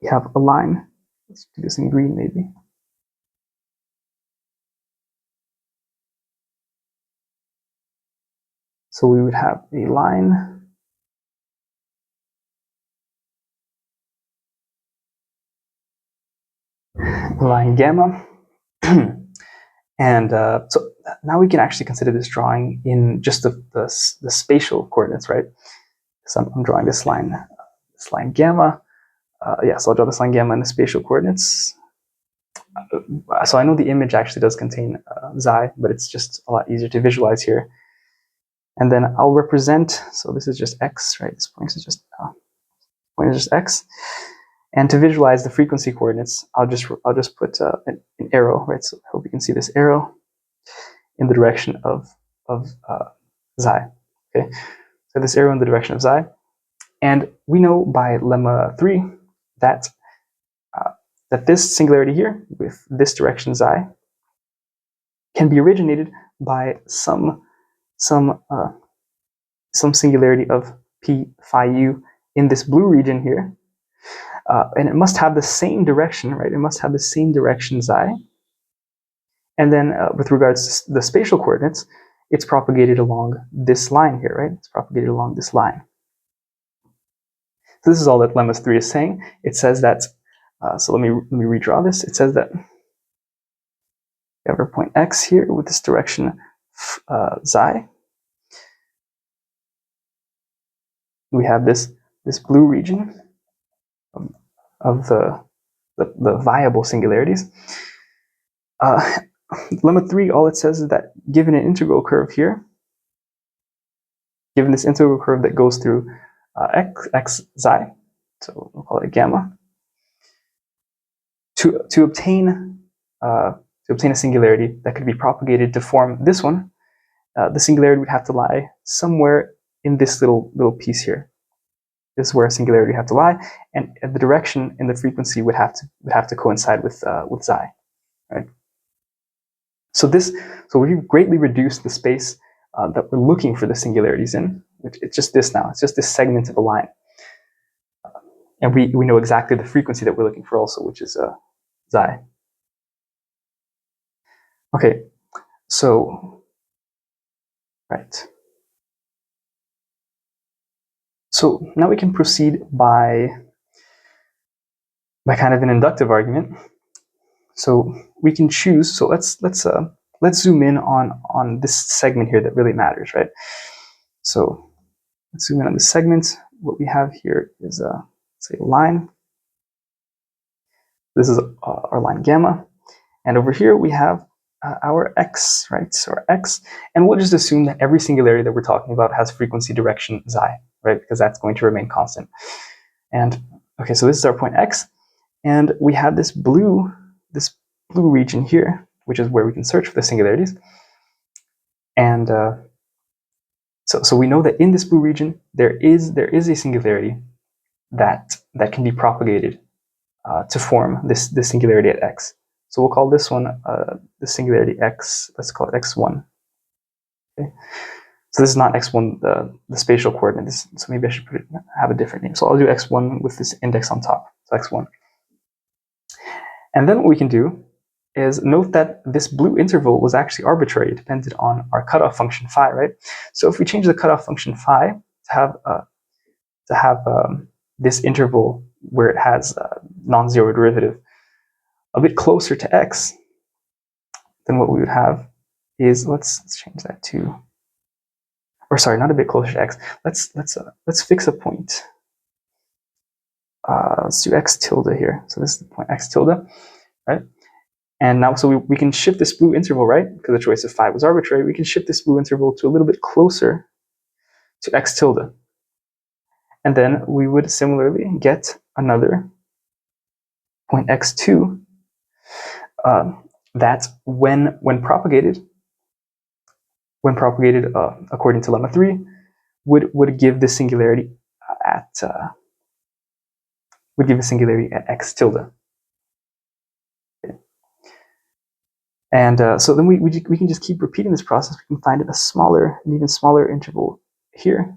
Speaker 1: we have a line. Let's do this in green maybe. So we would have a line gamma. And so now we can actually consider this drawing in just the spatial coordinates, right? So I'm drawing this line gamma. So I'll draw this line gamma in the spatial coordinates. So I know the image actually does contain xi, but it's just a lot easier to visualize here. And then I'll represent, so this is just x, right? This point is just x. And to visualize the frequency coordinates, I'll just put an arrow, right? So I hope you can see this arrow in the direction of xi. Okay, so this arrow in the direction of xi, and we know by lemma 3 that that this singularity here with this direction xi can be originated by some singularity of p phi u in this blue region here, and it must have the same direction, right? It must have the same direction xi. And then with regards to the spatial coordinates, it's propagated along this line here, right? It's propagated along this line. So this is all that lemma 3 is saying. It says that, so let me redraw this. It says that we have our point x here with this direction xi. We have this blue region of the viable singularities. Lemma 3, all it says is that given an integral curve here, given this integral curve that goes through x xi, so we'll call it gamma, to obtain a singularity that could be propagated to form this one, the singularity would have to lie somewhere in this little piece here. This is where a singularity would have to lie, and the direction and the frequency would have to coincide with xi, right? So we've greatly reduced the space that we're looking for the singularities in. It's just this now. It's just this segment of a line, and we know exactly the frequency that we're looking for also, which is xi. Okay, so right. So now we can proceed by kind of an inductive argument. So we can choose. So let's zoom in on this segment here that really matters, right? So let's zoom in on this segment. What we have here is say a line. This is our line gamma, and over here we have our x, right? So our x, and we'll just assume that every singularity that we're talking about has frequency direction xi, right? Because that's going to remain constant. And okay, so this is our point x, and we have this blue region here, which is where we can search for the singularities. And so we know that in this blue region there is a singularity that can be propagated to form this singularity at x. So we'll call this one the singularity x. Let's call it x1. Okay. So this is not x1, the spatial coordinate. So maybe I should have a different name. So I'll do x1 with this index on top. So x1. And then what we can do is note that this blue interval was actually arbitrary. It depended on our cutoff function phi, right? So if we change the cutoff function phi to have this interval where it has non-zero derivative a bit closer to x, then what we would have is let's change that to, or sorry, not a bit closer to x. Let's fix a point. Let's do x tilde here. So this is the point x tilde, right? And now, so we can shift this blue interval, right? Because the choice of phi was arbitrary. We can shift this blue interval to a little bit closer to x tilde. And then we would similarly get another point x2 that when propagated according to lemma 3 would give the singularity at x tilde. Okay. And so then we can just keep repeating this process. We can find an even smaller interval here,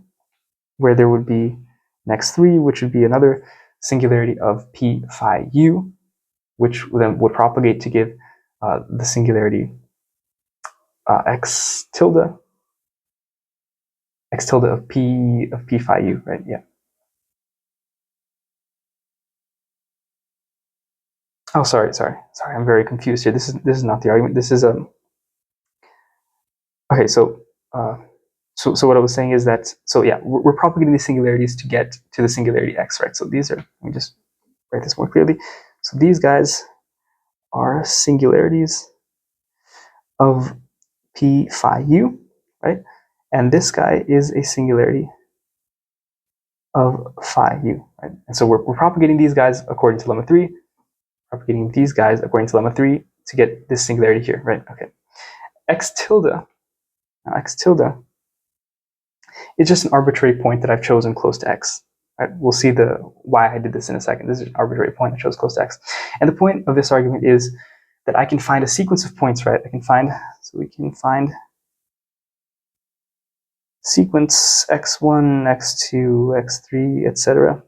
Speaker 1: where there would be an x3, which would be another singularity of p phi u, which then would propagate to give the singularity x tilde of p phi u, right? Yeah. Oh, sorry. I'm very confused here. This is not the argument. This is okay. So so what I was saying is that, so yeah, we're propagating these singularities to get to the singularity x, right? So these are, let me just write this more clearly. So these guys are singularities of p phi u, right? And this guy is a singularity of phi u, right? And so we're propagating these guys according to lemma 3, propagating these guys according to lemma 3 to get this singularity here, right? Okay. X tilde is just an arbitrary point that I've chosen close to x. Right? We'll see why I did this in a second. This is an arbitrary point that shows close to x. And the point of this argument is that I can find a sequence of points, right? We can find sequence x1, x2, x3, etc.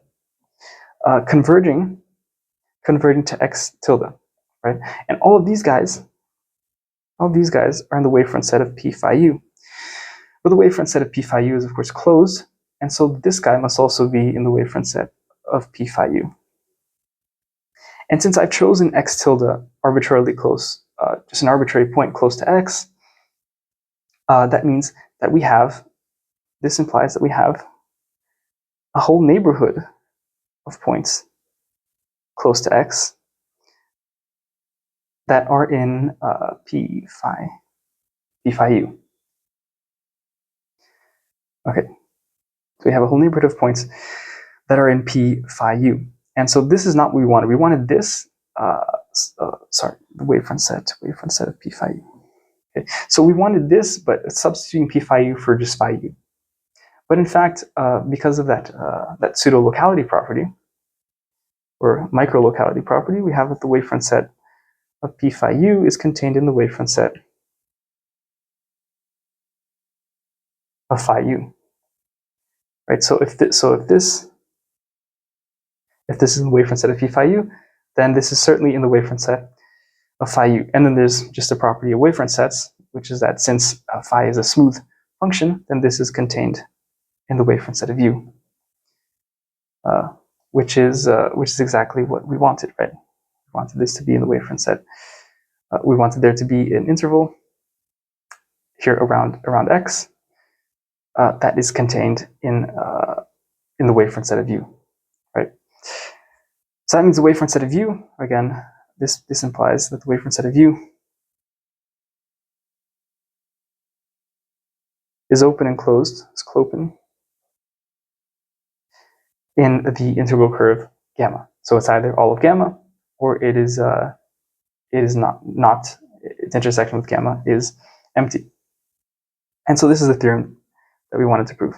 Speaker 1: Converging to x tilde, right? And all of these guys are in the wavefront set of p phi u. But the wavefront set of p phi u is of course closed, and so this guy must also be in the wavefront set of p phi u. And since I've chosen x tilde arbitrarily close, just an arbitrary point close to x, that means that this implies that we have a whole neighborhood of points close to x that are in p phi u. Okay, so we have a whole neighborhood of points that are in p phi u. And so this is not what we wanted. We wanted this, the wavefront set of p phi u. Okay. So we wanted this, but substituting p phi u for just phi u. But in fact, because of that pseudo-locality property, or microlocality property, we have that the wavefront set of p phi u is contained in the wavefront set of phi u. Right. So if this is in the wavefront set of p phi u, then this is certainly in the wavefront set of phi u. And then there's just a property of wavefront sets, which is that since phi is a smooth function, then this is contained in the wavefront set of u, which is exactly what we wanted, right? We wanted this to be in the wavefront set. We wanted there to be an interval here around x that is contained in the wavefront set of u, right? So that means the wavefront set of u, again, this implies that the wavefront set of u is open and closed, is clopen, in the integral curve gamma. So it's either all of gamma, or it is not its intersection with gamma is empty. And so this is the theorem that we wanted to prove.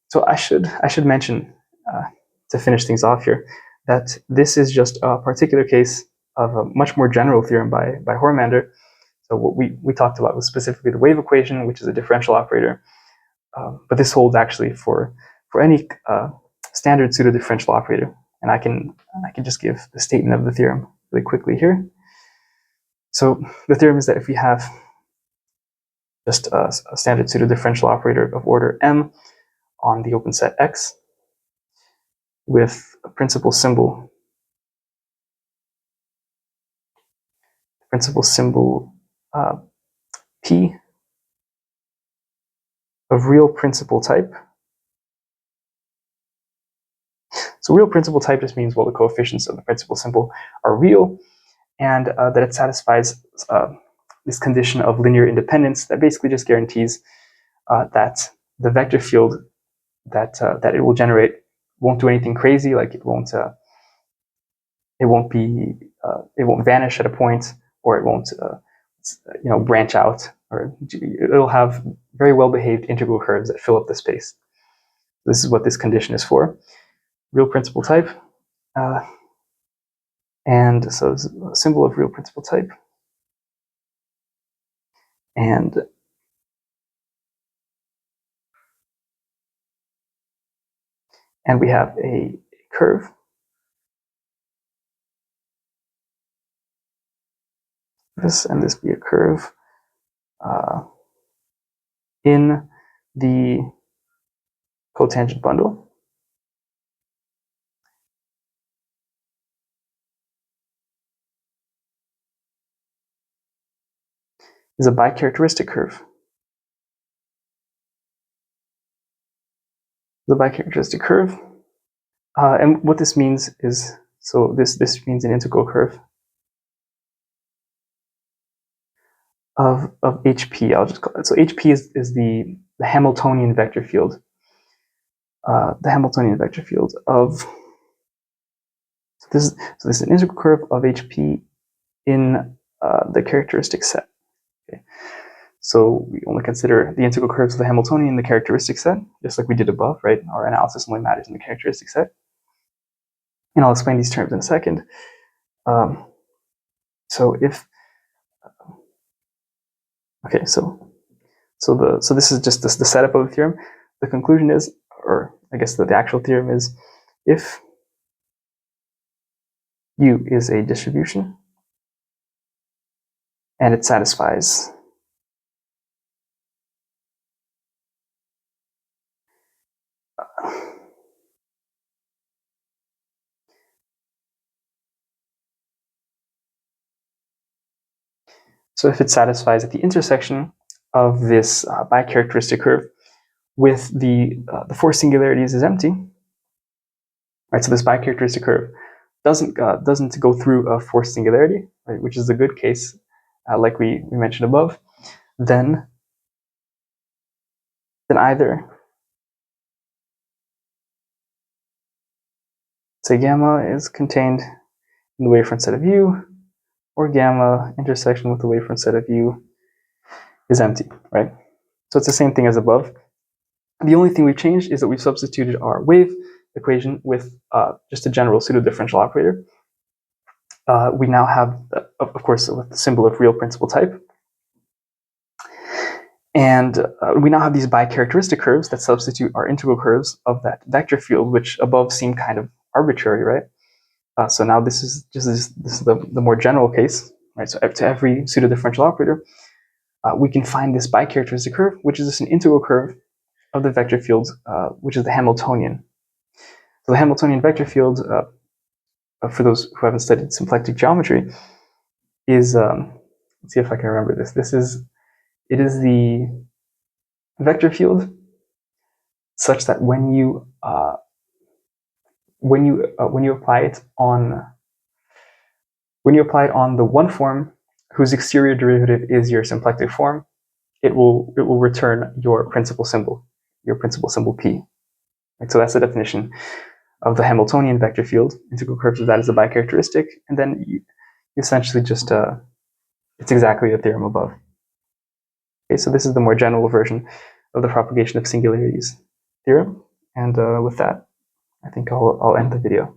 Speaker 1: So I should mention, to finish things off here, that this is just a particular case of a much more general theorem by Hörmander. So what we talked about was specifically the wave equation, which is a differential operator. But this holds actually for any standard pseudodifferential operator. And I can just give the statement of the theorem really quickly here. So the theorem is that if we have just a standard pseudodifferential operator of order m on the open set X with a principal symbol P of real principal type. So real principal type just means, well, the coefficients of the principal symbol are real, and that it satisfies this condition of linear independence that basically just guarantees that the vector field that it will generate won't do anything crazy, like it won't vanish at a point, or it won't branch out, or it'll have very well behaved integral curves that fill up the space. This is what this condition is for. Real principal type, and so it's a symbol of real principal type, and we have a curve this be a curve in the cotangent bundle. Is a bicharacteristic curve. The bicharacteristic curve, and what this means is, so this means an integral curve of HP. I'll just call it. So HP is the Hamiltonian vector field. The Hamiltonian vector field of, so this is an integral curve of HP in the characteristic set. Okay. So we only consider the integral curves of the Hamiltonian in the characteristic set, just like we did above, right? Our analysis only matters in the characteristic set. And I'll explain these terms in a second. So this is just the setup of the theorem. The conclusion is, or I guess the actual theorem is, if U is a distribution and it satisfies so if it satisfies at the intersection of this bicharacteristic curve with the four singularities is empty, right? So this bicharacteristic curve doesn't go through a fourth singularity, right? Which is a good case, like we mentioned above. Then either, say, gamma is contained in the wavefront set of U, or gamma intersection with the wavefront set of U is empty, right? So it's the same thing as above. The only thing we've changed is that we've substituted our wave equation with just a general pseudodifferential operator. We now have, of course, with the symbol of real principal type. And we now have these bicharacteristic curves that substitute our integral curves of that vector field, which above seemed kind of arbitrary, right? So now this is the more general case, right? So to every pseudodifferential operator, we can find this bicharacteristic curve, which is just an integral curve of the vector field, which is the Hamiltonian. So the Hamiltonian vector field, for those who haven't studied symplectic geometry, is let's see if I can remember this. It is the vector field such that when you apply it on the one form whose exterior derivative is your symplectic form, it will return your principal symbol P. Right? So that's the definition of the Hamiltonian vector field. Integral curves of that is a bicharacteristic, and then you essentially just it's exactly the theorem above. Okay, so this is the more general version of the propagation of singularities theorem, and with that, I think I'll end the video.